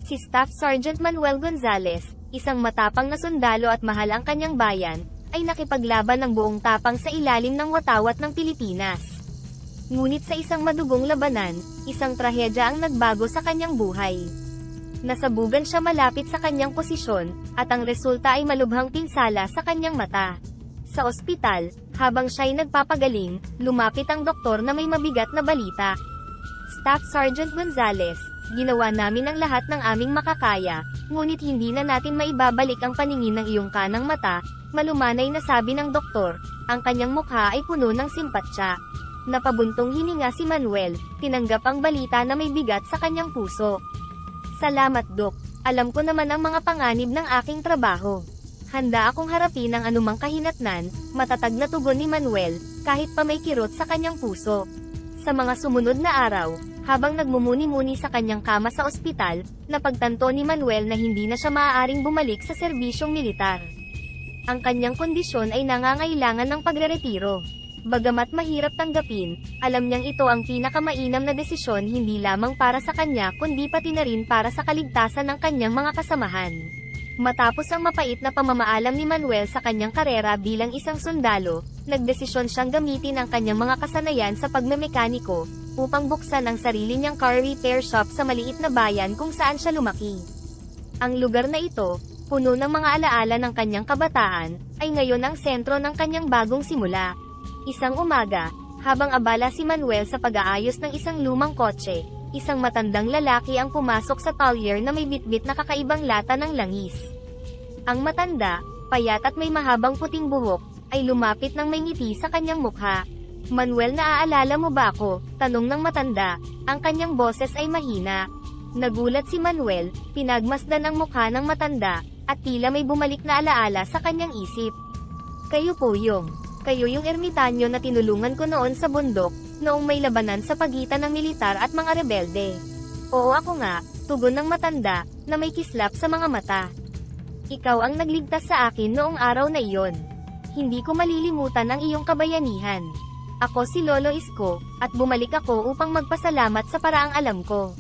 Si Staff Sergeant Manuel Gonzales, isang matapang na sundalo at mahal ang kanyang bayan, ay nakipaglaban ng buong tapang sa ilalim ng watawat ng Pilipinas. Ngunit sa isang madugong labanan, isang trahedya ang nagbago sa kanyang buhay. Nasabugan siya malapit sa kanyang posisyon, at ang resulta ay malubhang pinsala sa kanyang mata. Sa ospital, habang siya'y nagpapagaling, lumapit ang doktor na may mabigat na balita. Staff Sergeant Gonzales, ginawa namin ang lahat ng aming makakaya, ngunit hindi na natin maibabalik ang paningin ng iyong kanang mata, malumanay na sabi ng doktor. Ang kanyang mukha ay puno ng simpatsya. Napabuntong hininga si Manuel, tinanggap ang balita na may bigat sa kanyang puso. Salamat Dok, alam ko naman ang mga panganib ng aking trabaho. Handa akong harapin ang anumang kahinatnan, matatag na tugon ni Manuel, kahit pa may kirot sa kanyang puso. Sa mga sumunod na araw, habang nagmumuni-muni sa kanyang kama sa ospital, napagtanto ni Manuel na hindi na siya maaaring bumalik sa serbisyong militar. Ang kanyang kondisyon ay nangangailangan ng pagreretiro. Bagamat mahirap tanggapin, alam niyang ito ang pinakamainam na desisyon hindi lamang para sa kanya kundi pati na rin para sa kaligtasan ng kanyang mga kasamahan. Matapos ang mapait na pamamaalam ni Manuel sa kanyang karera bilang isang sundalo, nagdesisyon siyang gamitin ang kanyang mga kasanayan sa pagmemekaniko, upang buksan ang sarili niyang car repair shop sa maliit na bayan kung saan siya lumaki. Ang lugar na ito, puno ng mga alaala ng kanyang kabataan, ay ngayon ang sentro ng kanyang bagong simula. Isang umaga, habang abala si Manuel sa pag-aayos ng isang lumang kotse, isang matandang lalaki ang pumasok sa talyer na may bitbit na kakaibang lata ng langis. Ang matanda, payat at may mahabang puting buhok, ay lumapit ng may ngiti sa kanyang mukha. Manuel, naaalala mo ba ako? Tanong ng matanda. Ang kanyang boses ay mahina. Nagulat si Manuel, pinagmasdan ang mukha ng matanda, at tila may bumalik na alaala sa kanyang isip. Kayo yung ermitanyo na tinulungan ko noon sa bundok, noong may labanan sa pagitan ng militar at mga rebelde. Oo, ako nga, tugon ng matanda, na may kislap sa mga mata. Ikaw ang nagligtas sa akin noong araw na iyon. Hindi ko malilimutan ang iyong kabayanihan. Ako si Lolo Isko, at bumalik ako upang magpasalamat sa paraang alam ko.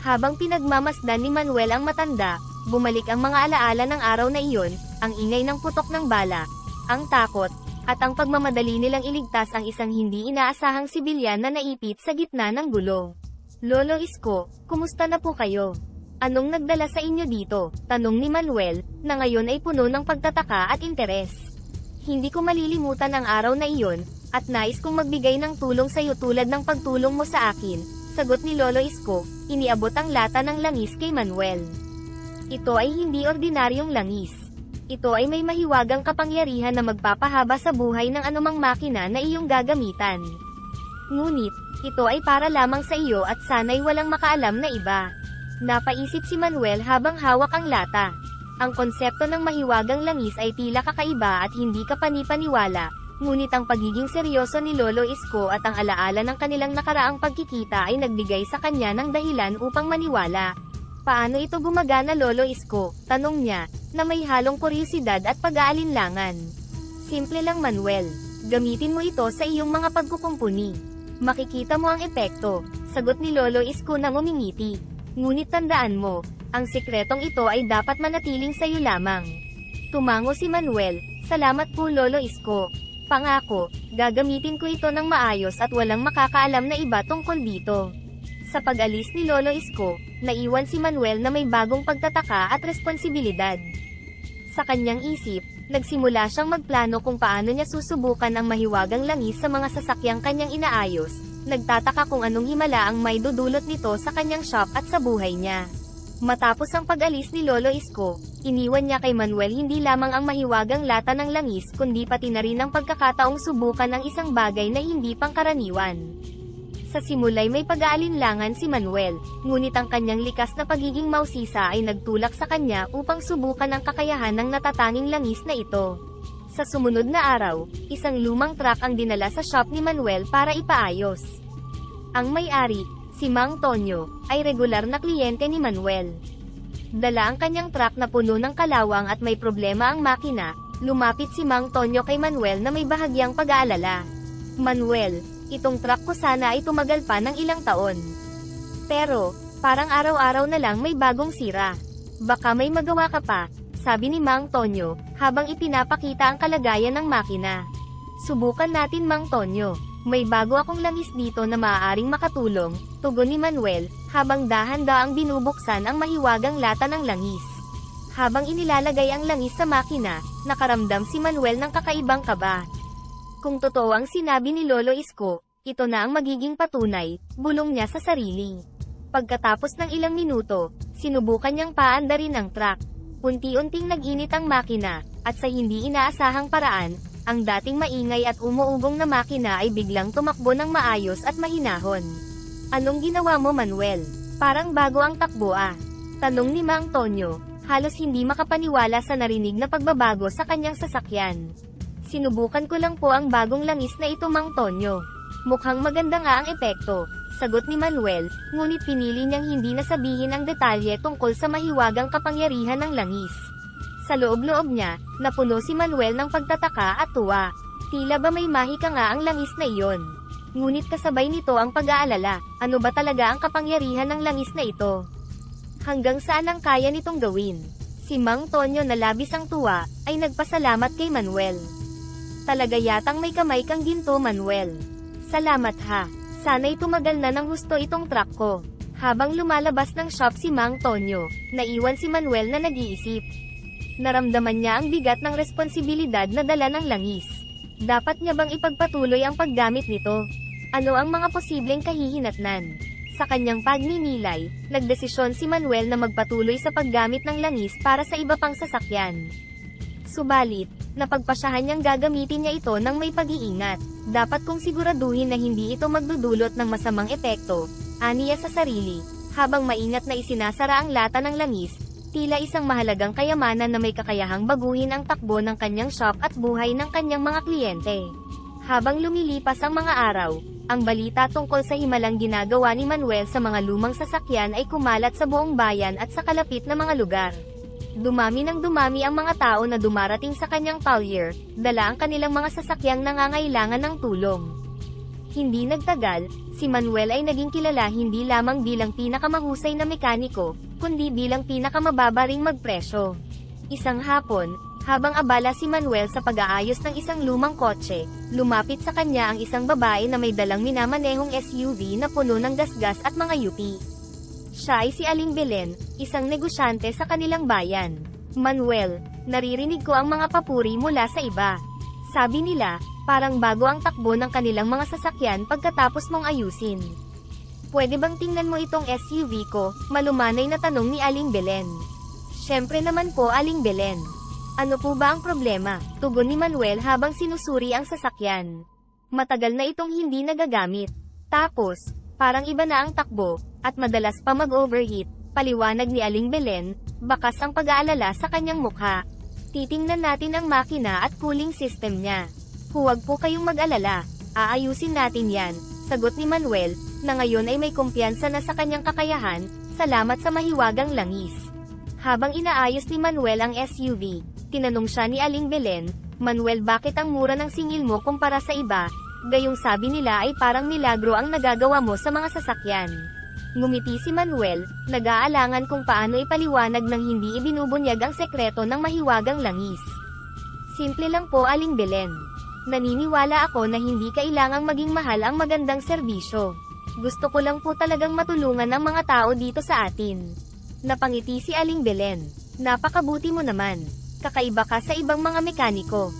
Habang pinagmamasdan ni Manuel ang matanda, bumalik ang mga alaala ng araw na iyon, ang ingay ng putok ng bala, ang takot, at ang pagmamadali nilang iligtas ang isang hindi inaasahang sibilyan na naipit sa gitna ng gulo. Lolo Isko, kumusta na po kayo? Anong nagdala sa inyo dito? Tanong ni Manuel, na ngayon ay puno ng pagtataka at interes. Hindi ko malilimutan ang araw na iyon, at nais kong magbigay ng tulong sa iyo tulad ng pagtulong mo sa akin, sagot ni Lolo Isko, iniabot ang lata ng langis kay Manuel. Ito ay hindi ordinaryong langis. Ito ay may mahiwagang kapangyarihan na magpapahaba sa buhay ng anumang makina na iyong gagamitan. Ngunit, ito ay para lamang sa iyo at sana'y walang makaalam na iba. Napaisip si Manuel habang hawak ang lata. Ang konsepto ng mahiwagang langis ay tila kakaiba at hindi kapanipaniwala, ngunit ang pagiging seryoso ni Lolo Isko at ang alaala ng kanilang nakaraang pagkikita ay nagbigay sa kanya ng dahilan upang maniwala. Paano ito gumagana Lolo Isko? Tanong niya, na may halong kuryosidad at pag-aalinlangan. Simple lang Manuel. Gamitin mo ito sa iyong mga pagkukumpuni. Makikita mo ang epekto, sagot ni Lolo Isko nang umingiti. Ngunit tandaan mo, ang sikretong ito ay dapat manatiling sa iyo lamang. Tumango si Manuel, salamat po Lolo Isko. Pangako, gagamitin ko ito ng maayos at walang makakaalam na iba tungkol dito. Sa pag-alis ni Lolo Isko, naiwan si Manuel na may bagong pagtataka at responsibilidad. Sa kanyang isip, nagsimula siyang magplano kung paano niya susubukan ang mahiwagang langis sa mga sasakyang kanyang inaayos. Nagtataka kung anong himala ang may dudulot nito sa kanyang shop at sa buhay niya. Matapos ang pag-alis ni Lolo Isko, iniwan niya kay Manuel hindi lamang ang mahiwagang lata ng langis kundi pati na rin ang pagkakataong subukan ang isang bagay na hindi pangkaraniwan. Sa simula'y may pag-aalinlangan si Manuel, ngunit ang kanyang likas na pagiging mausisa ay nagtulak sa kanya upang subukan ang kakayahan ng natatanging langis na ito. Sa sumunod na araw, isang lumang truck ang dinala sa shop ni Manuel para ipaayos. Ang may-ari, si Mang Tonyo, ay regular na kliyente ni Manuel. Dala ang kanyang truck na puno ng kalawang at may problema ang makina, lumapit si Mang Tonyo kay Manuel na may bahagyang pag-aalala. Manuel, itong truck ko sana ay tumagal pa ng ilang taon. Pero, Parang araw-araw na lang may bagong sira. Baka may magawa ka pa, sabi ni Mang Tonyo, habang ipinapakita ang kalagayan ng makina. Subukan natin Mang Tonyo. May bago akong langis dito na maaaring makatulong, tugon ni Manuel, habang dahan-daang binubuksan ang mahiwagang lata ng langis. Habang inilalagay ang langis sa makina, nakaramdam si Manuel ng kakaibang kaba. Kung totoo ang sinabi ni Lolo Isko, ito na ang magiging patunay, bulong niya sa sarili. Pagkatapos ng ilang minuto, sinubukan niyang paandarin ang truck. Unti-unting nag-init ang makina, at sa hindi inaasahang paraan, ang dating maingay at umuugong na makina ay biglang tumakbo ng maayos at mahinahon. Anong ginawa mo Manuel? Parang bago ang takbo ah. Tanong ni Mang Tonyo, halos hindi makapaniwala sa narinig na pagbabago sa kanyang sasakyan. Sinubukan ko lang po ang bagong langis na ito Mang Tonyo. Mukhang maganda nga ang epekto, sagot ni Manuel, ngunit pinili niyang hindi na sabihin ang detalye tungkol sa mahiwagang kapangyarihan ng langis. Sa loob-loob niya, napuno si Manuel ng pagtataka at tuwa. Tila ba may mahika nga ang langis na iyon. Ngunit kasabay nito ang pag-aalala, ano ba talaga ang kapangyarihan ng langis na ito? Hanggang saan ang kaya nitong gawin? Si Mang Tonyo na labis ang tuwa, ay nagpasalamat kay Manuel. Talaga yatang may kamay kang ginto Manuel. Salamat ha. Sana'y tumagal na ng husto itong truck ko. Habang lumalabas ng shop si Mang Tonyo, naiwan si Manuel na nag-iisip. Naramdaman niya ang bigat ng responsibilidad na dala ng langis. Dapat niya bang ipagpatuloy ang paggamit nito? Ano ang mga posibleng kahihinatnan? Sa kanyang pagninilay, nagdesisyon si Manuel na magpatuloy sa paggamit ng langis para sa iba pang sasakyan. Subalit, napagpasyahan niyang gagamitin niya ito ng may pag-iingat. Dapat kong siguraduhin na hindi ito magdudulot ng masamang epekto, aniya sa sarili, habang maingat na isinasara ang lata ng langis. Tila isang mahalagang kayamanan na may kakayahang baguhin ang takbo ng kanyang shop at buhay ng kanyang mga kliyente. Habang lumilipas ang mga araw, ang balita tungkol sa himalang ginagawa ni Manuel sa mga lumang sasakyan ay kumalat sa buong bayan at sa kalapit na mga lugar. Dumami ng dumami ang mga tao na dumarating sa kanyang talyer, dala ang kanilang mga sasakyang nangangailangan ng tulong. Hindi nagtagal, si Manuel ay naging kilala hindi lamang bilang pinakamahusay na mekaniko, kundi bilang pinakamababa ring magpresyo. Isang hapon, habang abala si Manuel sa pag-aayos ng isang lumang kotse, lumapit sa kanya ang isang babae na may dalang minamanehong SUV na puno ng gasgas at mga yupi. Siya ay si Aling Belen, isang negosyante sa kanilang bayan. Manuel, naririnig ko ang mga papuri mula sa iba. Sabi nila, parang bago ang takbo ng kanilang mga sasakyan pagkatapos mong ayusin. Pwede bang tingnan mo itong SUV ko? Malumanay na tanong ni Aling Belen. Siyempre naman po Aling Belen. Ano po ba ang problema? Tugon ni Manuel habang sinusuri ang sasakyan. Matagal na itong hindi nagagamit. Tapos, parang iba na ang takbo, at madalas pa mag-overheat, paliwanag ni Aling Belen, bakas ang pag-aalala sa kanyang mukha. Titingnan natin ang makina at cooling system niya. Huwag po kayong mag-alala, aayusin natin yan, sagot ni Manuel, na ngayon ay may kumpiyansa na sa kanyang kakayahan, salamat sa mahiwagang langis. Habang inaayos ni Manuel ang SUV, tinanong siya ni Aling Belen, Manuel bakit ang mura ng singil mo kumpara sa iba? Gayong sabi nila ay parang milagro ang nagagawa mo sa mga sasakyan. Ngumiti si Manuel, nag-aalangan kung paano ipaliwanag ng hindi ibinubunyag ang sekreto ng mahiwagang langis. Simple lang po Aling Belen. Naniniwala ako na hindi kailangang maging mahal ang magandang serbisyo. Gusto ko lang po talagang matulungan ang mga tao dito sa atin. Napangiti si Aling Belen. Napakabuti mo naman. Kakaiba ka sa ibang mga mekaniko.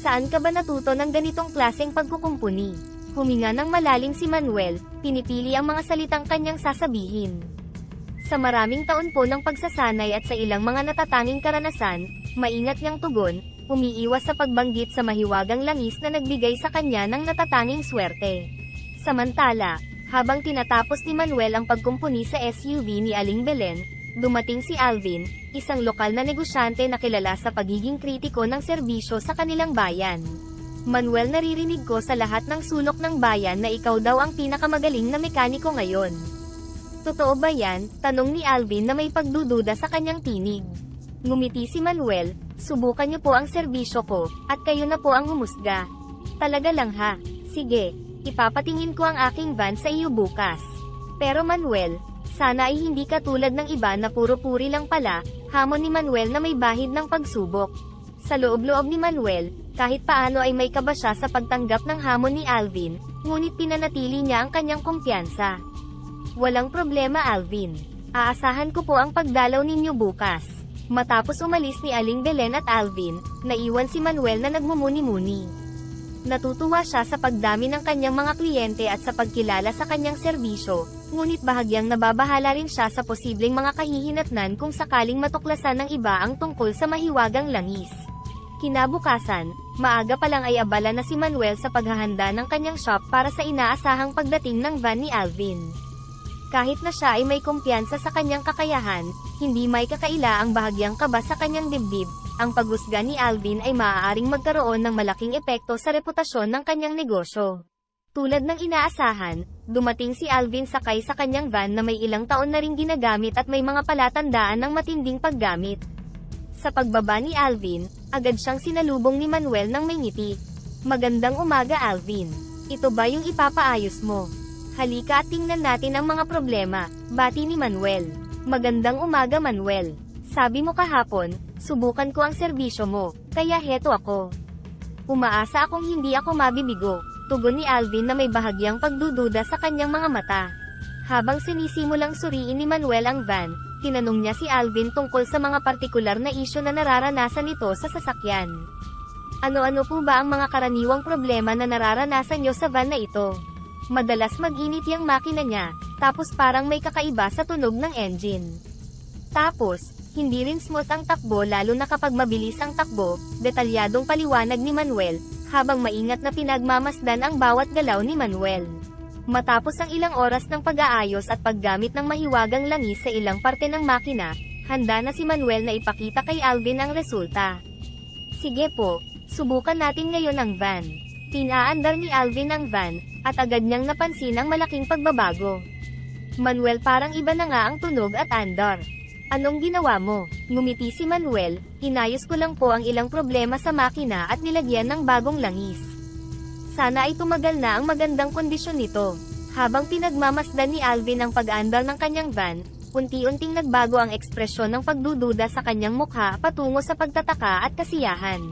Saan ka ba natuto ng ganitong klaseng pagkukumpuni? Huminga ng malalim si Manuel, pinipili ang mga salitang kanyang sasabihin. Sa maraming taon po ng pagsasanay at sa ilang mga natatanging karanasan, maingat niyang tugon, umiiwas sa pagbanggit sa mahiwagang langis na nagbigay sa kanya ng natatanging swerte. Samantala, habang tinatapos ni Manuel ang pagkumpuni sa SUV ni Aling Belen, dumating si Alvin, isang lokal na negosyante na kilala sa pagiging kritiko ng serbisyo sa kanilang bayan. Manuel, naririnig ko sa lahat ng sulok ng bayan na ikaw daw ang pinakamagaling na mekaniko ngayon. Totoo ba yan? Tanong ni Alvin na may pagdududa sa kanyang tinig. Ngumiti si Manuel, subukan niyo po ang serbisyo ko, at kayo na po ang humusga. Talaga lang ha? Sige, ipapatingin ko ang aking van sa iyo bukas. Pero Manuel, Sana ay hindi katulad ng iba na puro puri lang pala, hamon ni Manuel na may bahid ng pagsubok. Sa loob-loob ni Manuel, kahit paano ay may kaba siya sa pagtanggap ng hamon ni Alvin, ngunit pinanatili niya ang kanyang kumpiyansa. Walang problema Alvin. Aasahan ko po ang pagdalaw ninyo bukas. Matapos umalis ni Aling Belen at Alvin, naiwan si Manuel na nagmumuni-muni. Natutuwa siya sa pagdami ng kanyang mga kliyente at sa pagkilala sa kanyang serbisyo, ngunit bahagyang nababahala rin siya sa posibleng mga kahihinatnan kung sakaling matuklasan ng iba ang tungkol sa mahiwagang langis. Kinabukasan, maaga pa lang ay abala na si Manuel sa paghahanda ng kanyang shop para sa inaasahang pagdating ng van ni Alvin. Kahit na siya ay may kumpiyansa sa kanyang kakayahan, hindi may kakaila ang bahagyang kaba sa kanyang dibdib. Ang paghusga ni Alvin ay maaaring magkaroon ng malaking epekto sa reputasyon ng kanyang negosyo. Tulad ng inaasahan, dumating si Alvin sakay sa kanyang van na may ilang taon na ring ginagamit at may mga palatandaan ng matinding paggamit. Sa pagbaba ni Alvin, agad siyang sinalubong ni Manuel ng may ngiti. Magandang umaga Alvin. Ito ba yung ipapaayos mo? Halika at tingnan natin ang mga problema, bati ni Manuel. Magandang umaga Manuel. Sabi mo kahapon, subukan ko ang serbisyo mo, kaya heto ako. Umaasa akong hindi ako mabibigo, tugon ni Alvin na may bahagyang pagdududa sa kanyang mga mata. Habang sinisimulang suriin ni Manuel ang van, tinanong niya si Alvin tungkol sa mga partikular na isyu na nararanasan nito sa sasakyan. Ano-ano po ba ang mga karaniwang problema na nararanasan niyo sa van na ito? Madalas mag-init yung makina niya, tapos parang may kakaiba sa tunog ng engine. Tapos, hindi rin smooth ang takbo lalo na kapag mabilis ang takbo, detalyadong paliwanag ni Manuel, habang maingat na pinagmamasdan ang bawat galaw ni Manuel. Matapos ang ilang oras ng pag-aayos at paggamit ng mahiwagang langis sa ilang parte ng makina, handa na si Manuel na ipakita kay Alvin ang resulta. Sige po, subukan natin ngayon ang van. Pinaandar ni Alvin ang van, at agad niyang napansin ang malaking pagbabago. Manuel, parang iba na nga ang tunog at andar. Anong ginawa mo? Ngumiti si Manuel, inayos ko lang po ang ilang problema sa makina at nilagyan ng bagong langis. Sana ay tumagal na ang magandang kondisyon nito. Habang pinagmamasdan ni Alvin ang pag-andar ng kanyang van, unti-unting nagbago ang ekspresyon ng pagdududa sa kanyang mukha patungo sa pagtataka at kasiyahan.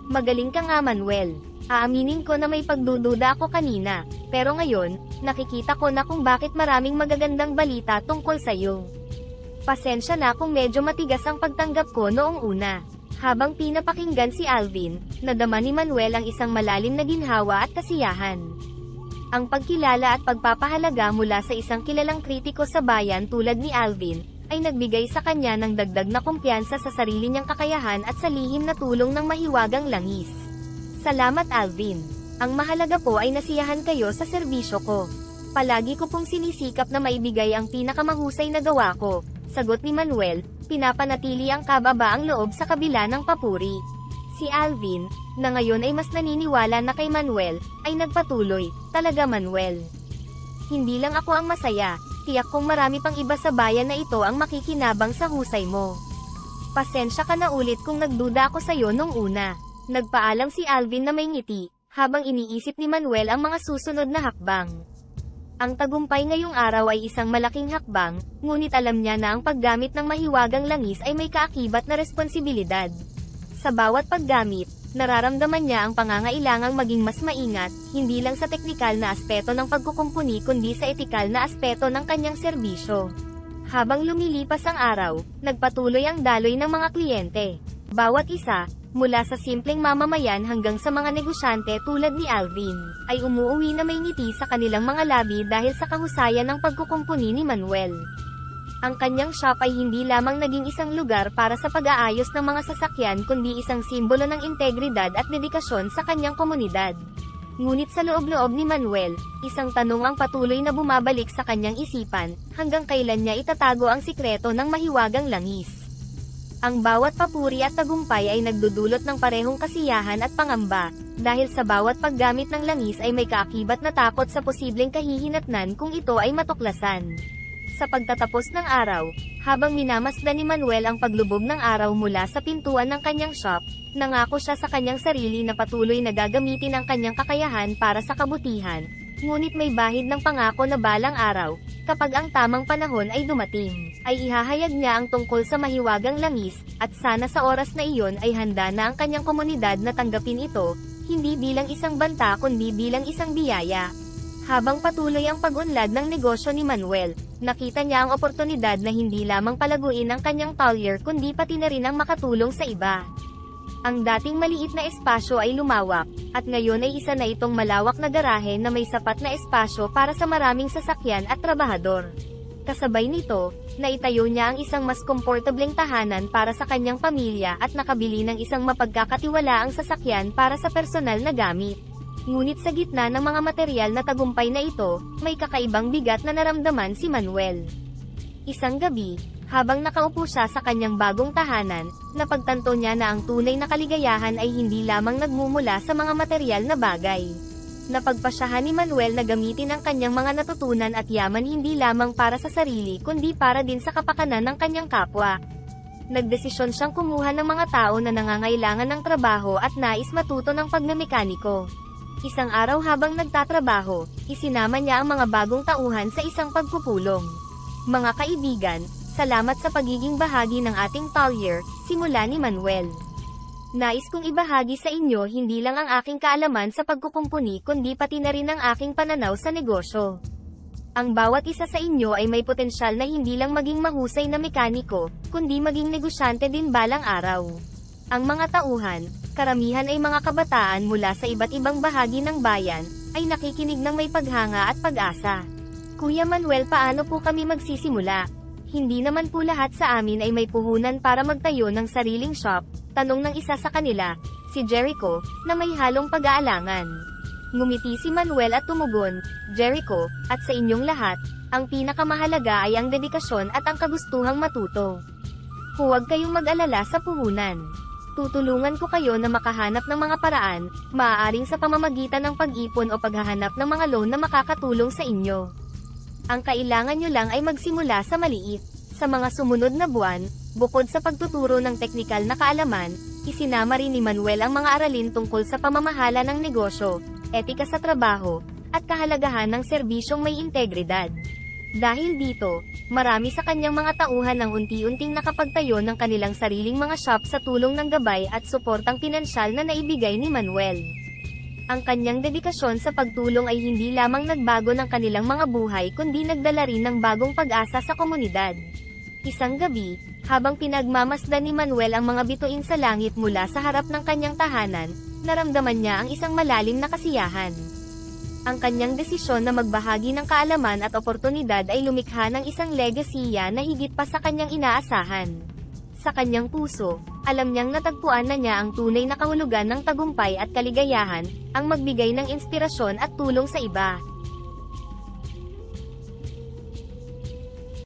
Magaling ka nga Manuel. Aaminin ko na may pagdududa ako kanina, pero ngayon, nakikita ko na kung bakit maraming magagandang balita tungkol sa'yo. Pasensya na kung medyo matigas ang pagtanggap ko noong una. Habang pinapakinggan si Alvin, nadama ni Manuel ang isang malalim na ginhawa at kasiyahan. Ang pagkilala at pagpapahalaga mula sa isang kilalang kritiko sa bayan tulad ni Alvin, ay nagbigay sa kanya ng dagdag na kumpiyansa sa sarili niyang kakayahan at sa lihim na tulong ng mahiwagang langis. Salamat Alvin. Ang mahalaga po ay nasiyahan kayo sa serbisyo ko. Palagi ko pong sinisikap na maibigay ang pinakamahusay na gawa ko, sagot ni Manuel, pinapanatili ang kababaang loob sa kabila ng papuri. Si Alvin, na ngayon ay mas naniniwala na kay Manuel, ay nagpatuloy, talaga Manuel. Hindi lang ako ang masaya, tiyak kong marami pang iba sa bayan na ito ang makikinabang sa husay mo. Pasensya ka na ulit kung nagduda ako sayo nung una. Nagpaalam si Alvin na may ngiti, habang iniisip ni Manuel ang mga susunod na hakbang. Ang tagumpay ngayong araw ay isang malaking hakbang, ngunit alam niya na ang paggamit ng mahiwagang langis ay may kaakibat na responsibilidad. Sa bawat paggamit, nararamdaman niya ang pangangailangang maging mas maingat, hindi lang sa teknikal na aspeto ng pagkukumpuni kundi sa etikal na aspeto ng kanyang serbisyo. Habang lumilipas ang araw, nagpatuloy ang daloy ng mga kliyente. Bawat isa, mula sa simpleng mamamayan hanggang sa mga negosyante tulad ni Alvin, ay umuuwi na may ngiti sa kanilang mga labi dahil sa kahusayan ng pagkukumpuni ni Manuel. Ang kanyang shop ay hindi lamang naging isang lugar para sa pag-aayos ng mga sasakyan kundi isang simbolo ng integridad at dedikasyon sa kanyang komunidad. Ngunit sa loob-loob ni Manuel, isang tanong ang patuloy na bumabalik sa kanyang isipan, hanggang kailan niya itatago ang sikreto ng mahiwagang langis. Ang bawat papuri at tagumpay ay nagdudulot ng parehong kasiyahan at pangamba, dahil sa bawat paggamit ng langis ay may kaakibat na takot sa posibleng kahihinatnan kung ito ay matuklasan. Sa pagtatapos ng araw, habang minamasdan ni Manuel ang paglubog ng araw mula sa pintuan ng kanyang shop, nangako siya sa kanyang sarili na patuloy na gagamitin ang kanyang kakayahan para sa kabutihan, ngunit may bahid ng pangako na balang araw, Kapag ang tamang panahon ay dumating, ay ihahayag niya ang tungkol sa mahiwagang langis, at sana sa oras na iyon ay handa na ang kanyang komunidad na tanggapin ito, hindi bilang isang banta kundi bilang isang biyaya. Habang patuloy ang pag-unlad ng negosyo ni Manuel, nakita niya ang oportunidad na hindi lamang palaguin ang kanyang talyer kundi pati na rin ang makatulong sa iba. Ang dating maliit na espasyo ay lumawak, at ngayon ay isa na itong malawak na garahe na may sapat na espasyo para sa maraming sasakyan at trabahador. Kasabay nito, naitayo niya ang isang mas komportableng tahanan para sa kanyang pamilya at nakabili ng isang mapagkakatiwalaang sasakyan para sa personal na gamit. Ngunit sa gitna ng mga material na tagumpay na ito, may kakaibang bigat na naramdaman si Manuel. Isang gabi, habang nakaupo siya sa kanyang bagong tahanan, napagtanto niya na ang tunay na kaligayahan ay hindi lamang nagmumula sa mga material na bagay. Napagpasyahan ni Manuel na gamitin ang kanyang mga natutunan at yaman hindi lamang para sa sarili kundi para din sa kapakanan ng kanyang kapwa. Nagdesisyon siyang kumuha ng mga tao na nangangailangan ng trabaho at nais matuto ng pagmemekaniko. Isang araw habang nagtatrabaho, isinama niya ang mga bagong tauhan sa isang pagpupulong. Mga kaibigan, salamat sa pagiging bahagi ng ating talyer, simula ni Manuel. Nais kong ibahagi sa inyo hindi lang ang aking kaalaman sa pagkukumpuni kundi pati na rin ang aking pananaw sa negosyo. Ang bawat isa sa inyo ay may potensyal na hindi lang maging mahusay na mekaniko, kundi maging negosyante din balang araw. Ang mga tauhan, karamihan ay mga kabataan mula sa iba't ibang bahagi ng bayan, ay nakikinig ng may paghanga at pag-asa. Kuya Manuel, paano po kami magsisimula? Hindi naman po lahat sa amin ay may puhunan para magtayo ng sariling shop, tanong ng isa sa kanila, si Jericho, na may halong pag-aalangan. Ngumiti si Manuel at tumugon, Jericho, at sa inyong lahat, ang pinakamahalaga ay ang dedikasyon at ang kagustuhang matuto. Huwag kayong mag-alala sa puhunan. Tutulungan ko kayo na makahanap ng mga paraan, maaaring sa pamamagitan ng pag-ipon o paghahanap ng mga loan na makakatulong sa inyo. Ang kailangan nyo lang ay magsimula sa maliit. Sa mga sumunod na buwan, bukod sa pagtuturo ng teknikal na kaalaman, isinama rin ni Manuel ang mga aralin tungkol sa pamamahala ng negosyo, etika sa trabaho, at kahalagahan ng serbisyong may integridad. Dahil dito, marami sa kanyang mga tauhan ang unti-unting nakapagtayo ng kanilang sariling mga shop sa tulong ng gabay at suportang pinansyal na naibigay ni Manuel. Ang kanyang dedikasyon sa pagtulong ay hindi lamang nagbago ng kanilang mga buhay kundi nagdala rin ng bagong pag-asa sa komunidad. Isang gabi, habang pinagmamasdan ni Manuel ang mga bituin sa langit mula sa harap ng kanyang tahanan, naramdaman niya ang isang malalim na kasiyahan. Ang kanyang desisyon na magbahagi ng kaalaman at oportunidad ay lumikha ng isang legasiya na higit pa sa kanyang inaasahan. Sa kanyang puso, alam niyang natagpuan na niya ang tunay na kahulugan ng tagumpay at kaligayahan, ang magbigay ng inspirasyon at tulong sa iba.